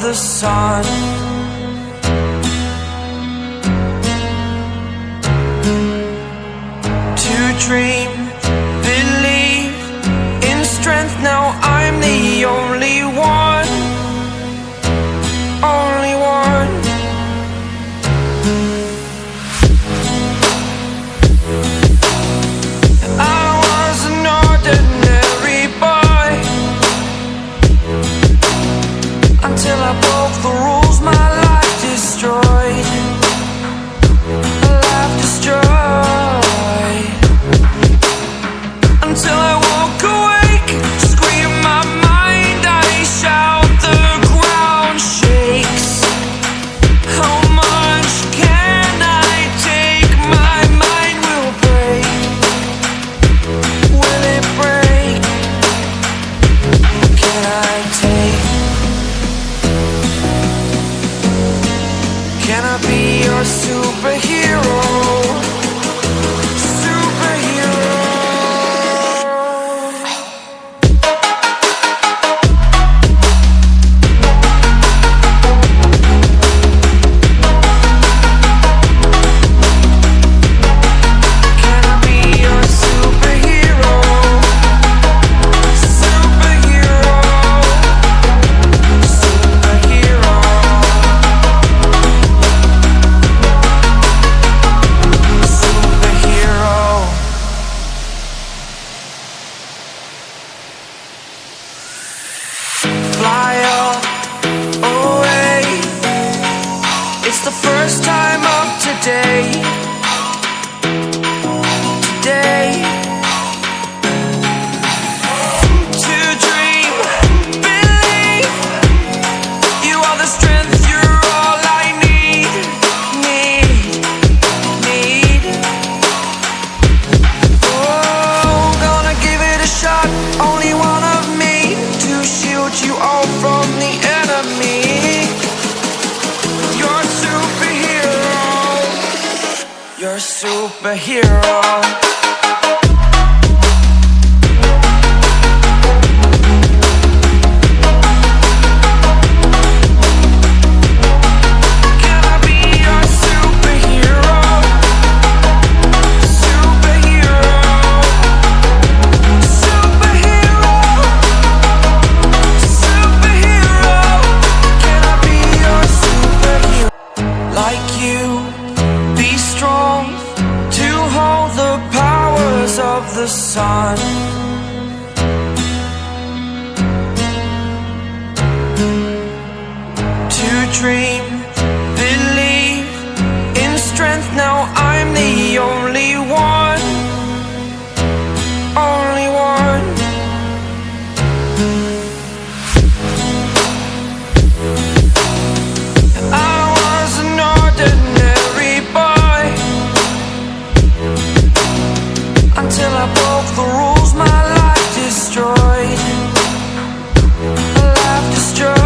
the sun. To dream, believe in strength. Now I'm the only one, only one. I was an ordinary boy until I broke the rules. My life destroyed, life destroyed. Until I woke awake, scream my mind, I shout, the ground shakes. How much can I take? My mind will break. Will it break? Can I take? Can I be your superhero? Fly away. It's the first time of today. Today. To dream, believe. You are the strength, you're all I need. Need. Oh, gonna give it a shot. Only one of me to shield you all from the enemy. You're a superhero. You're a superhero. Can I be your superhero? Superhero. Superhero. Superhero. Can I be your superhero? Like you, be strong to hold the powers of the sun. To dream, believe in strength. Now I'm the only one, only one. I was an ordinary boy until I broke the rules. My life destroyed, life destroyed.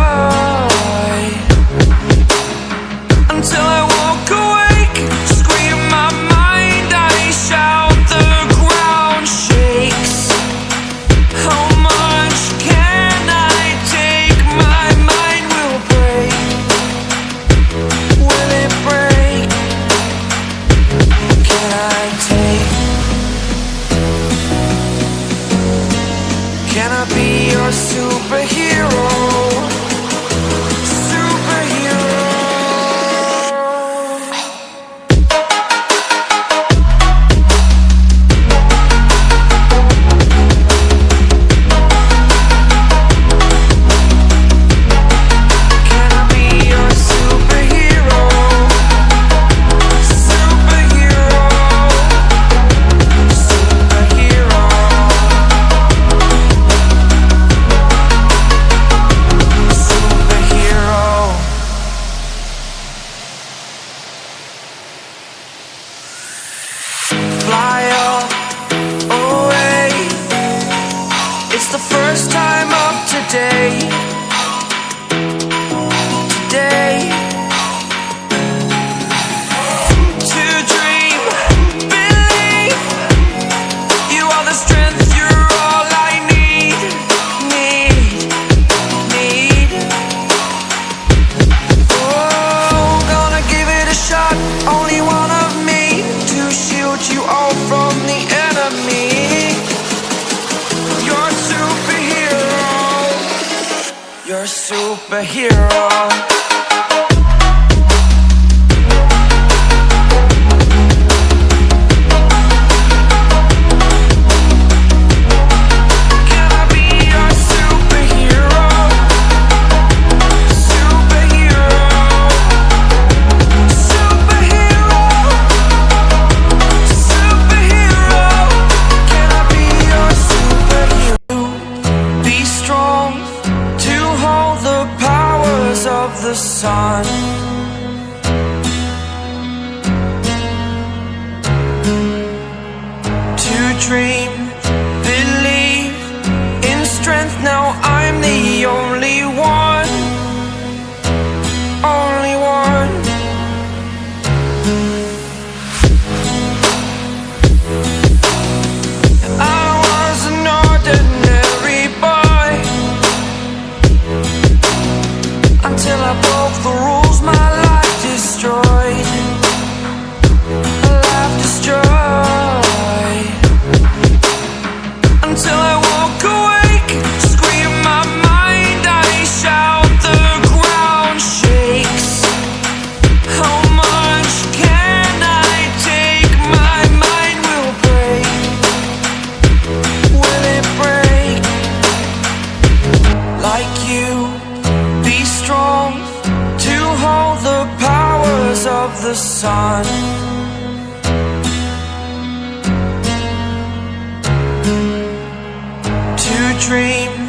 Until I woke awake, scream my mind, I shout, the ground shakes. How much can I take? My mind will break. Will it break? Can I take? Can I be your superhero? Superhero. Can I be your superhero? Superhero. Superhero. Superhero. Fly away. It's the first time of today. Today. To dream, believe. You are the strength, you're all I need. Need. superhero. Of the sun, to dream, believe in strength. Now I'm the only one, only one. I was an ordinary boy until I broke the rules, my life destroyed. A life destroyed. Until I woke awake, scream my mind, I shout, the ground shakes. How much can I take? My mind will break. Will it break? Like you, be strong to hold the powers of the sun. To dream,